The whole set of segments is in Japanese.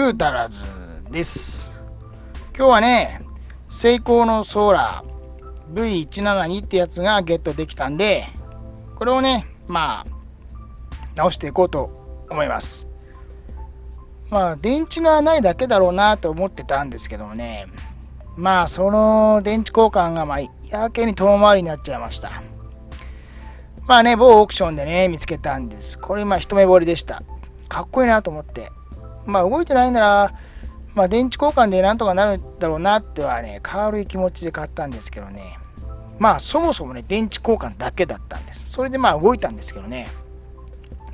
グータラズです。今日はね、セイコーのソーラー V172 ってやつがゲットできたんで、これをね、直していこうと思います。電池がないだけだろうなと思ってたんですけどもね、その電池交換がやけに遠回りになっちゃいました。某オークションでね、見つけたんです。これ一目惚れでした。かっこいいなと思って。動いてないなら、電池交換でなんとかなるだろうなってはね、軽い気持ちで買ったんですけどね。そもそもね、電池交換だけだったんです。それで動いたんですけどね。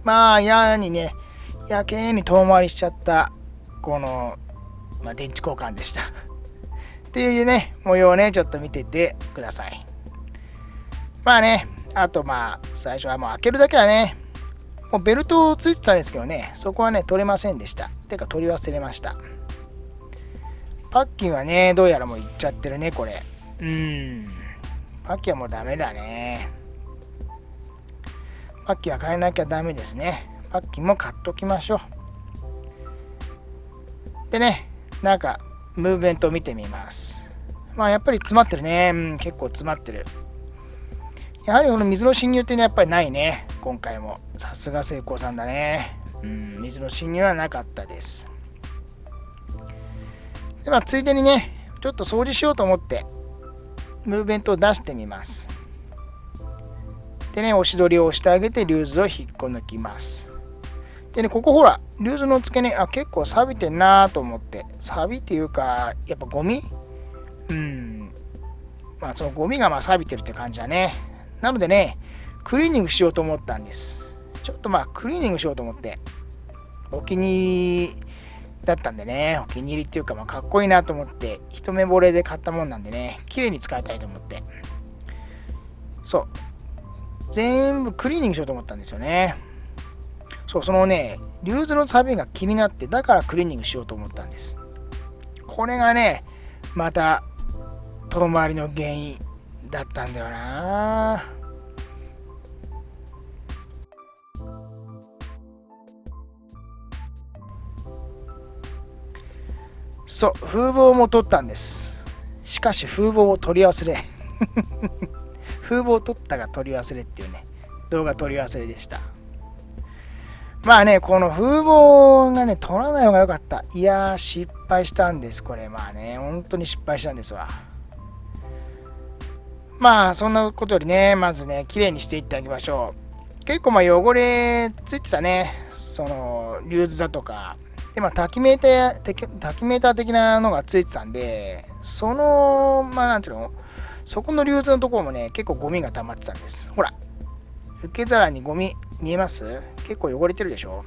やけに遠回りしちゃった、この、電池交換でした。っていうね、模様をね、ちょっと見ててください。あと最初は開けるだけはね、もうベルトついてたんですけどね、そこはね、取れませんでした。てか取り忘れました。パッキンはね、どうやらもういっちゃってるね、これ。パッキンはもうダメだね。パッキンは変えなきゃダメですね。パッキンも買っときましょう。でね、ムーブメントを見てみます。やっぱり詰まってるね。結構詰まってる。やはりこの水の侵入ってね、やっぱりないね。今回も。さすがセイコーさんだね。水の侵入はなかったです。で、ついでにね、ちょっと掃除しようと思って、ムーブメントを出してみます。でね、押し取りを押してあげて、リューズを引っこ抜きます。でね、ここほら、リューズの付け根、結構錆びてんなと思って、錆びっていうか、やっぱゴミそのゴミが錆びてるって感じだね。なのでね、クリーニングしようと思ったんです。ちょっとクリーニングしようと思って、お気に入りだったんでね、お気に入りっていうかかっこいいなと思って、一目惚れで買ったもんなんでね、綺麗に使いたいと思って。そう。全部クリーニングしようと思ったんですよね。そう、そのね、リューズの錆が気になって、だからクリーニングしようと思ったんです。これがね、また遠回りの原因だったんだよな。そう、風防も取ったんです。しかし風防を取り忘れ風防を取ったが取り忘れっていうね、動画取り忘れでした。この風防がね、取らない方が良かった。いやー、失敗したんです。これ本当に失敗したんですわ。そんなことよりね、まずね、綺麗にしていってあげましょう。結構汚れついてたね。そのリューズだとかで、タキメーター的なのがついてたんで、そのそこのリューズのところもね、結構ゴミが溜まってたんです。ほら、受け皿にゴミ見えます？結構汚れてるでしょ。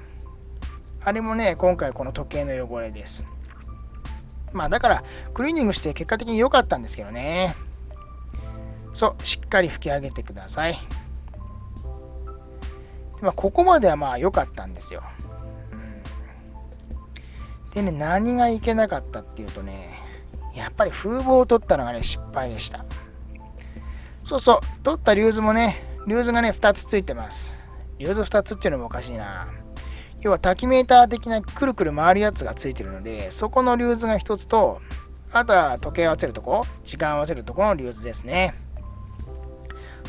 あれもね、今回この時計の汚れです。だからクリーニングして結果的に良かったんですけどね。そう、しっかり拭き上げてください。で、ここまでは良かったんですよ。でね、何がいけなかったっていうとね、やっぱり風防を取ったのがね、失敗でした。そうそう、取ったリューズもね、リューズがね、2つついてます。リューズ2つっていうのもおかしいな。要はタキメーター的なくるくる回るやつがついてるので、そこのリューズが1つと、あとは時計合わせるとこ、時間合わせるとこのリューズですね。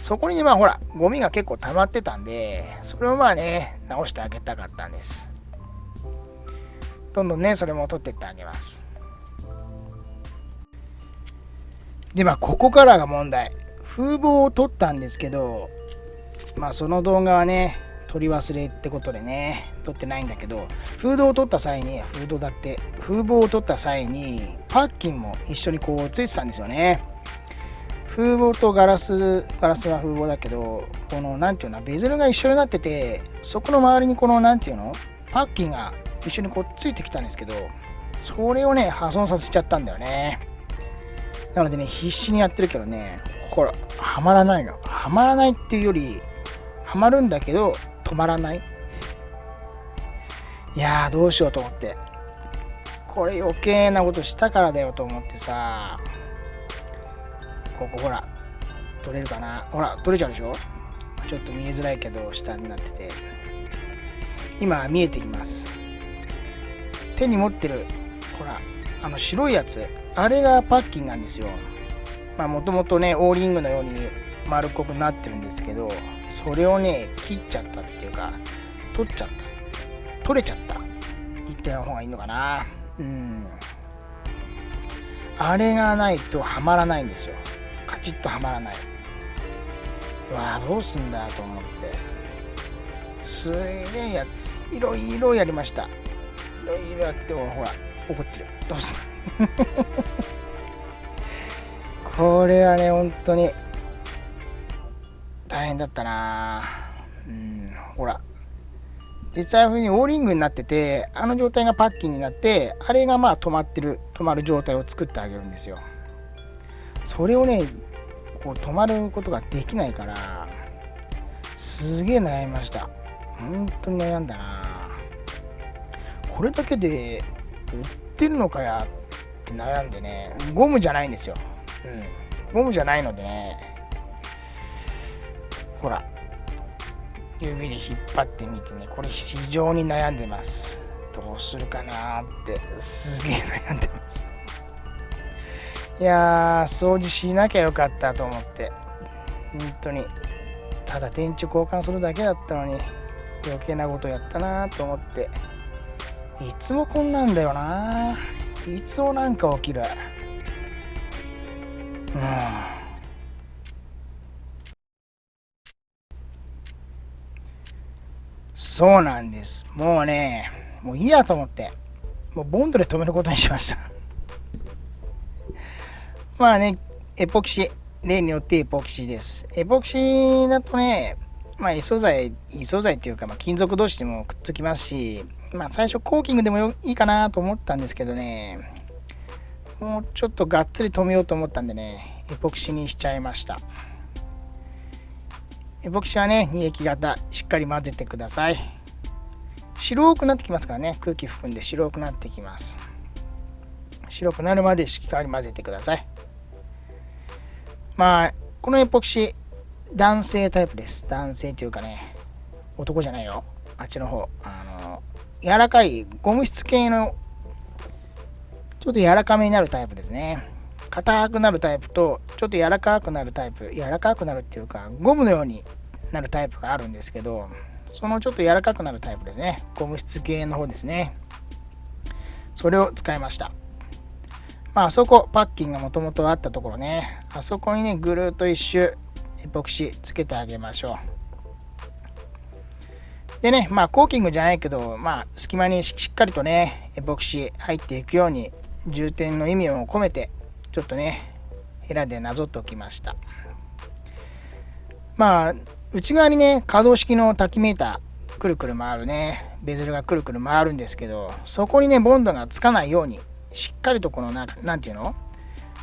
そこにね、ほら、ゴミが結構溜まってたんで、それを直してあげたかったんです。どんどんね、それも取ってってあげます。で、ここからが問題。風防を取ったんですけど、その動画はね、取り忘れってことでね、撮ってないんだけど、風防を取った際に、風防を取った際に、パッキンも一緒についてたんですよね。風防とガラスは風防だけど、このベゼルが一緒になってて、そこの周りにパッキンが一緒についてきたんですけど、それをね、破損させちゃったんだよね。なのでね、必死にやってるけどね、ほら、はまらないの。はまらないっていうより、はまるんだけど止まらない。いやー、どうしようと思って、これ余計なことしたからだよと思ってさ、ここほら、取れるかな。ほら、取れちゃうでしょ。ちょっと見えづらいけど下になってて、今見えてきます。手に持ってるほら白いやつ、あれがパッキンなんですよ。もともとねオーリングのように丸っこくなってるんですけど、それをね切っちゃったっていうか取れちゃった言った方がいいのかな。あれがないとはまらないんですよ。カチッとはまらない。うわどうすんだと思って、すげえいろいろやりました。いろいろやってもほら怒ってる。どうすんこれはね本当に大変だったな。ほら実際にオーリングになってて、あの状態がパッキンになって、あれが止まる状態を作ってあげるんですよ。それをねこう止まることができないから、すげえ悩みました。本当に悩んだな。これだけで売ってるのかやって悩んでね、ゴムじゃないんですよ。ゴムじゃないのでね、ほら指で引っ張ってみてね、これ非常に悩んでます。どうするかなってすげえ悩んでます。いや掃除しなきゃよかったと思って、本当にただ電池交換するだけだったのに余計なことやったなと思って、いつもこんなんだよな。いつもなんか起きる。そうなんです。もういいやと思って、もうボンドで止めることにしました。エポキシ、例によってエポキシです。エポキシだとね、異素材っていうか、金属同士でもくっつきますし、最初コーキングでもいいかなと思ったんですけどね、もうちょっとがっつり止めようと思ったんでね、エポキシにしちゃいました。エポキシはね、二液型しっかり混ぜてください。白くなってきますからね、空気含んで白くなってきます。白くなるまでしっかり混ぜてください。このエポキシ男性タイプです。男性というかね、男じゃないよ、あっちの方、柔らかいゴム質系のちょっと柔らかめになるタイプですね。硬くなるタイプとちょっと柔らかくなるタイプ、柔らかくなるっていうかゴムのようになるタイプがあるんですけど、そのちょっと柔らかくなるタイプですね。ゴム質系の方ですね。それを使いました。あそこパッキンがもともとあったところね、あそこにねぐるっと一周エポキシつけてあげましょう。でね、コーキングじゃないけど、隙間にしっかりとねエポキシ入っていくように充填の意味を込めてちょっとねヘラでなぞっておきました。内側にね可動式のタキメーターくるくる回るねベゼルがくるくる回るんですけど、そこにねボンドがつかないようにしっかりとこのなんていうの、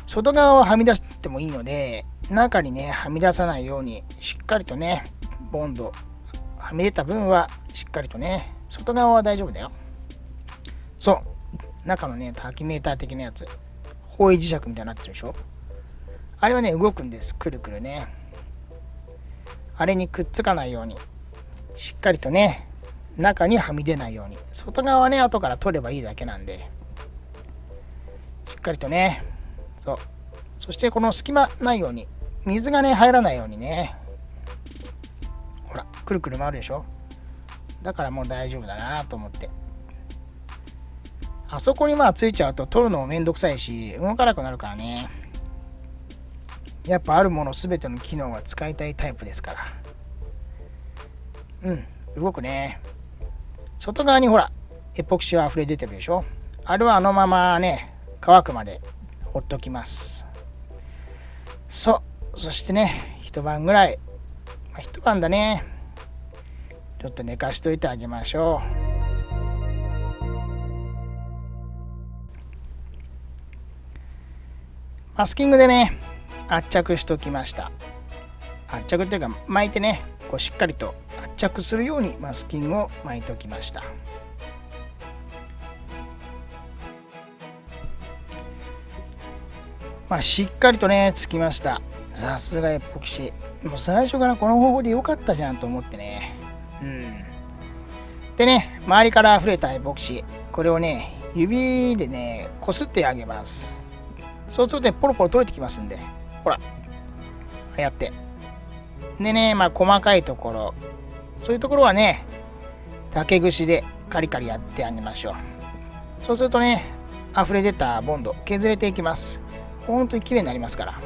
外側をはみ出してもいいので中にねはみ出さないようにしっかりとねボンドはみ出た分はしっかりとね、外側は大丈夫だよ。そう中のねタキメーター的なやつ、方位磁石みたいになってるでしょ。あれはね動くんです、くるくるね。あれにくっつかないようにしっかりとね中にはみ出ないように、外側はね後から取ればいいだけなんでしっかりとね、そしてこの隙間ないように、水がね入らないようにね、ほらくるくる回るでしょ。だからもう大丈夫だなと思って、あそこについちゃうと取るのもめんどくさいし動かなくなるからね、やっぱあるもの全ての機能は使いたいタイプですから。動くね。外側にほらエポキシは溢れ出てるでしょ。あれはあのままね乾くまでほっときます。そしてね一晩ぐらい、一晩だね、ちょっと寝かしといてあげましょう。マスキングでね圧着しときました。圧着っていうか巻いてねこうしっかりと圧着するようにマスキングを巻いておきました。しっかりとねつきました。さすがエポキシ、もう最初からこの方法で良かったじゃんと思ってね。でね周りから溢れたエポキシ、これをね指でね、こすってあげます。そうするとね、ポロポロ取れてきますんで。ほら。やって。でね、細かいところ、そういうところはね、竹串でカリカリやってあげましょう。そうするとね、溢れ出たボンド削れていきます。本当に綺麗になりますから。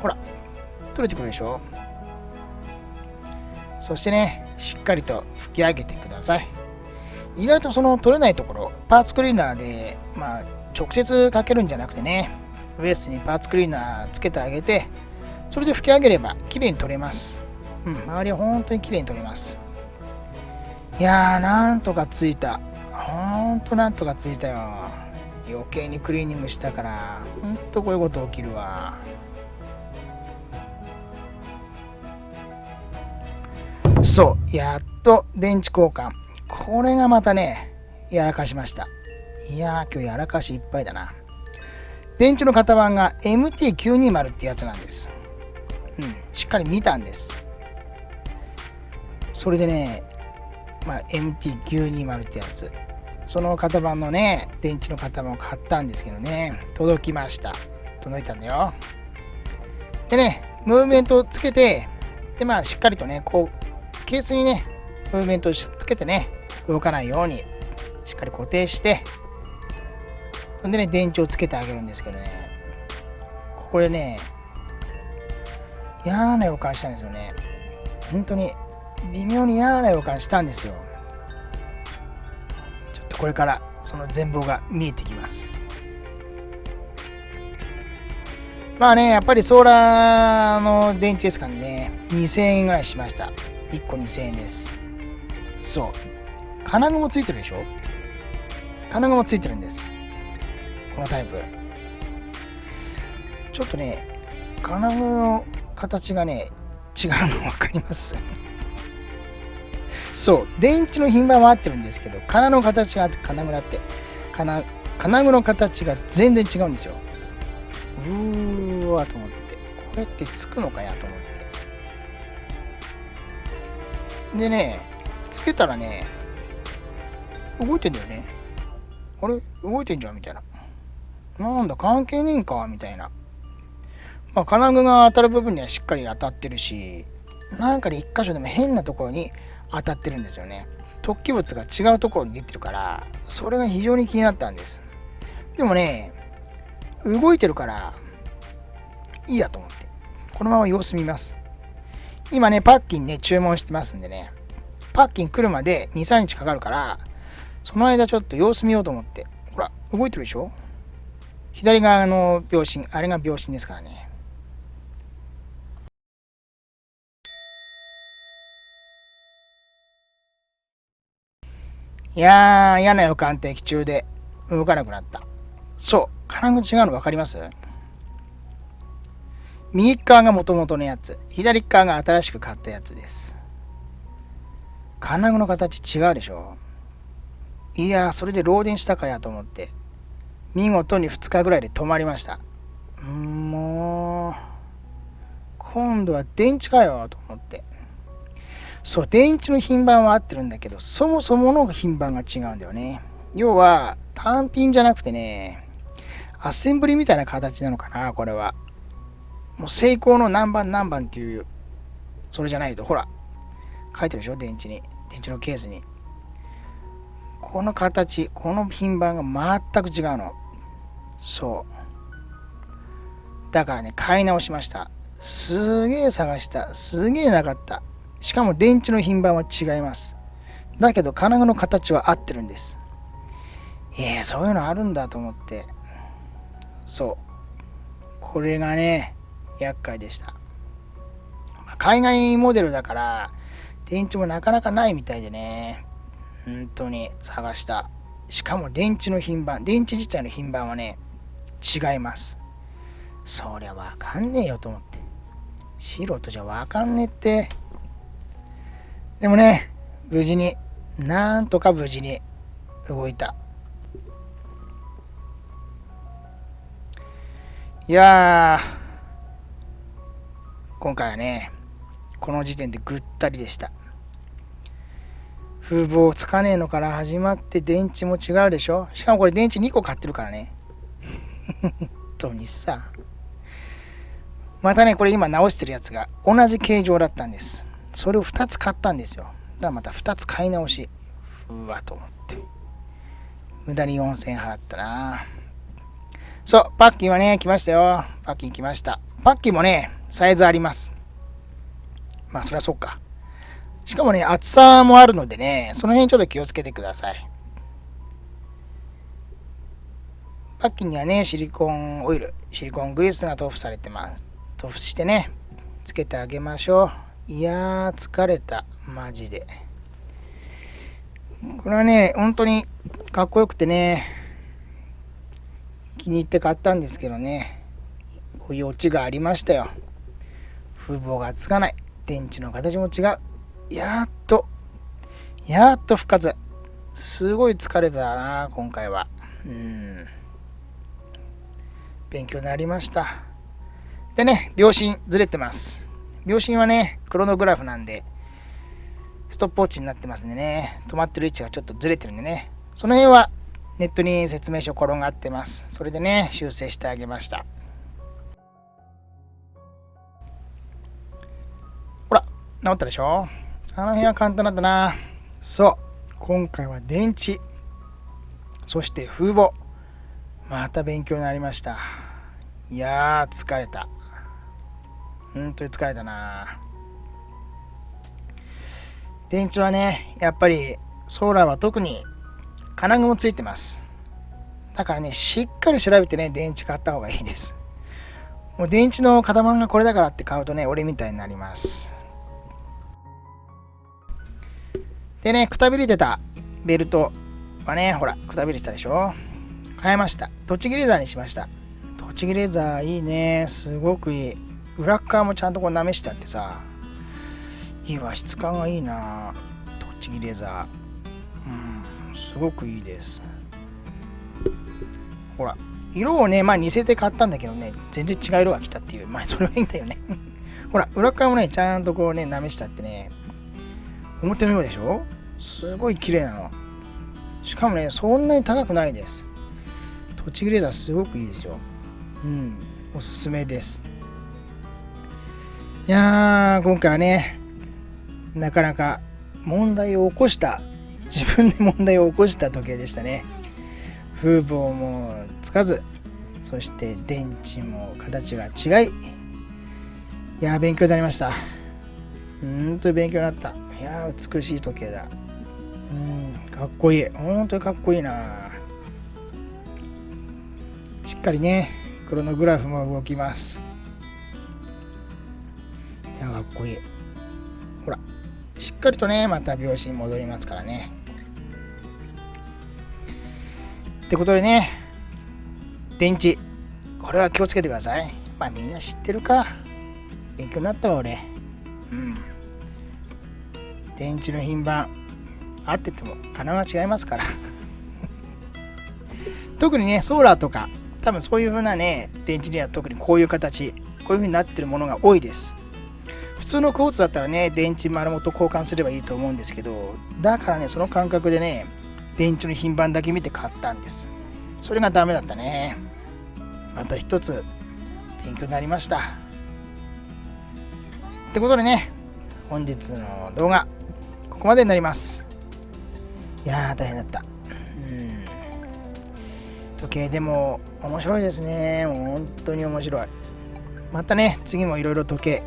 ほら、取れてくるでしょ。そしてね、しっかりと拭き上げてください。意外とその取れないところ、パーツクリーナーで、直接かけるんじゃなくてね、ウエストにパーツクリーナーつけてあげて、それで拭き上げれば綺麗に取れます。周りは本当に綺麗に取れます。いやー、なんとかついた。ほんとなんとかついたよ。余計にクリーニングしたから、ほんとこういうこと起きるわ。そう、やっと電池交換。これがまたね、やらかしました。いやー、今日やらかしいっぱいだな。電池の型番が MT920 ってやつなんです。しっかり見たんです。それでね、MT920 ってやつ。その型番のね、電池の型番を買ったんですけどね、届きました。届いたんだよ。でね、ムーブメントをつけて、でしっかりとね、こう、ケースにね、ムーブメントをつけてね、動かないように、しっかり固定して、そんでね、電池をつけてあげるんですけどね、ここでね、嫌な予感したんですよね。本当に、微妙に嫌な予感したんですよ。ちょっとこれからその全貌が見えてきます。やっぱりソーラーの電池ですからね、2000円ぐらいしました。1個2000円です。そう。金具もついてるでしょ。金具もついてるんです。このタイプ。ちょっとね、金具の形がね、違うの分かりますそう、電池の品番は合ってるんですけど、金の形が金具だって、金具の形が全然違うんですよ。わと思って、これってつくのかやと思って。でね、つけたらね、動いてんだよね。あれ動いてんじゃんみたいな。なんだ関係ねえんかみたいな。金具が当たる部分にはしっかり当たってるし、なんかで一箇所でも変なところに当たってるんですよね。突起物が違うところに出てるから、それが非常に気になったんです。でもね、動いてるからいいやと思って、このまま様子見ます。今ね、パッキンね、注文してますんでね、パッキン来るまで 2,3 日かかるから、その間ちょっと様子見ようと思って。ほら、動いてるでしょ。左側の秒針、あれが秒針ですからね。いやー、嫌な予感的中で動かなくなった。そう、金具違うの分かります？右側が元々のやつ、左側が新しく買ったやつです。金具の形違うでしょ。いやー、それで漏電したかやと思って、見事に2日ぐらいで止まりました。もう、今度は電池かよと思って。そう、電池の品番は合ってるんだけど、そもそもの品番が違うんだよね。要は、単品じゃなくてね、アッセンブリみたいな形なのかな、これは。もうセイコーの何番何番っていう、それじゃないと、ほら、書いてるでしょ、電池に。電池のケースに。この形、この品番が全く違うの。そう。だからね、買い直しました。すげえ探した。すげえなかった。しかも電池の品番は違います。だけど金具の形は合ってるんです。そういうのあるんだと思って。そう。これがね、厄介でした。海外モデルだから、電池もなかなかないみたいでね。本当に探した。しかも電池の品番、電池自体の品番はね、違います。そりゃわかんねえよと思って。素人じゃわかんねえって。でもね、無事に、なんとか無事に動いた。いやー、今回はね、この時点でぐったりでした。風防つかねえのから始まって電池も違うでしょ。しかもこれ電池2個買ってるからね。本当にさ。またね、これ今直してるやつが同じ形状だったんです。それを2つ買ったんですよ。だからまた2つ買い直し。うわと思って。無駄に4000円払ったな。そう、パッキンはね、来ましたよ。パッキン来ました。パッキンもね、サイズあります。まあ、そりゃそうか。しかもね、厚さもあるのでね、その辺ちょっと気をつけてください。パッキンにはね、シリコンオイル、シリコングリスが塗布されてます。塗布してね、つけてあげましょう。いやー、疲れた。マジで。これはね、本当にかっこよくてね、気に入って買ったんですけどね、こういうオチがありましたよ。風防がつかない。電池の形も違う。やっと復活。すごい疲れたな、今回は。勉強になりました。でね、秒針ずれてます。秒針はね、クロノグラフなんで、ストップウォッチになってますんでね、止まってる位置がちょっとずれてるんでね、その辺はネットに説明書転がってます。それでね、修正してあげました。ほら、治ったでしょ。あの辺は簡単だったな。そう、今回は電池、そして風防、また勉強になりました。いやー、疲れた。本当に疲れたな。電池はね、やっぱりソーラーは特に金具もついてます。だからね、しっかり調べてね、電池買った方がいいです。もう電池の型番がこれだからって買うとね、俺みたいになります。でね、くたびれてたベルトはね、ほら、くたびれてたでしょ。変えました。栃木レザーにしました。栃木レザーいいね。すごくいい。裏側もちゃんとこうなめしてあってさ、いいわ、質感がいいな。栃木レザー。すごくいいです。ほら、色をね、まあ似せて買ったんだけどね、全然違う色が来たっていう。まあそれはいいんだよね。ほら、裏側もね、ちゃんとこうね、なめしてあってね、表の色でしょ。すごい綺麗なの。しかもね、そんなに高くないです。栃木レザーすごくいいですよ。おすすめです。いやー、今回はね、なかなか問題を起こした、自分で問題を起こした時計でしたね。風防もつかず、そして電池も形が違い、いやー、勉強になりました。本当に勉強になった。いやー、美しい時計だ。かっこいい。本当にかっこいいな。しっかりね、クロノグラフも動きます。いや、かっこいい。ほら、しっかりとね、また秒針に戻りますからね。ってことでね、電池、これは気をつけてください。まあみんな知ってるか。勉強になったわ、俺。電池の品番、合ってても金が違いますから。特にね、ソーラーとか、多分そういう風なね、電池には特にこういう形、こういう風になってるものが多いです。普通のクォーツだったらね、電池丸ごと交換すればいいと思うんですけど、だからね、その感覚でね、電池の品番だけ見て買ったんです。それがダメだったね。また一つ勉強になりました。ってことでね、本日の動画、ここまでになります。いやー、大変だった。時計でも面白いですね。もう本当に面白い。またね、次もいろいろ時計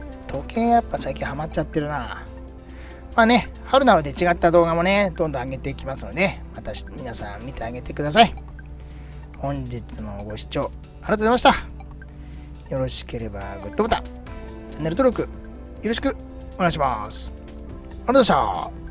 やっぱ最近ハマっちゃってるな。まあね、春なので違った動画もね、どんどん上げていきますので、また皆さん見てあげてください。本日もご視聴ありがとうございました。よろしければグッドボタン、チャンネル登録よろしくお願いします。ありがとうございました。